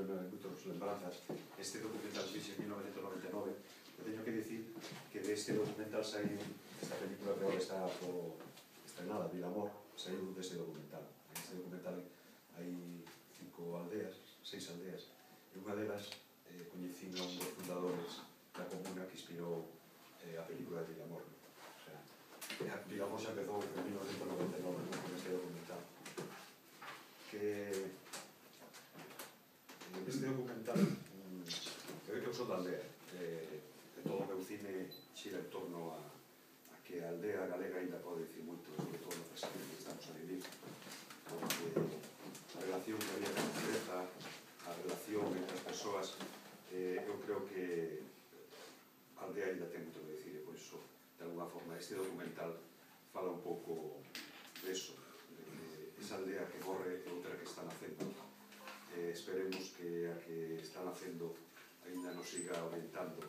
moitas lembranzas. Este documental fixe en 1999. Teño que dicir que deste documental saiu esta película que agora está estrenada, Vilamor, saiu deste documental. En este documental hai 5 aldeas, 6 aldeas, e unha delas coñecín a un dos fundadores da comuna que inspirou a película de Vilamor. O sea, Vilamor xa empezou en 1999 con este documental. Que este documental, eu sou da aldea, todo o meu cine xira en torno a que a aldea galega ainda pode dicir moito sobre todo no presente que estamos a vivir, porque a relación que había con a natureza, a relación entre as persoas, eu creo que a aldea ainda ten moito que dicir, e por iso, de alguna forma, este documental fala un pouco de eso, de esa aldea que morre e outra que está nacendo. Esperemos que a que está nacendo ainda nos siga aumentando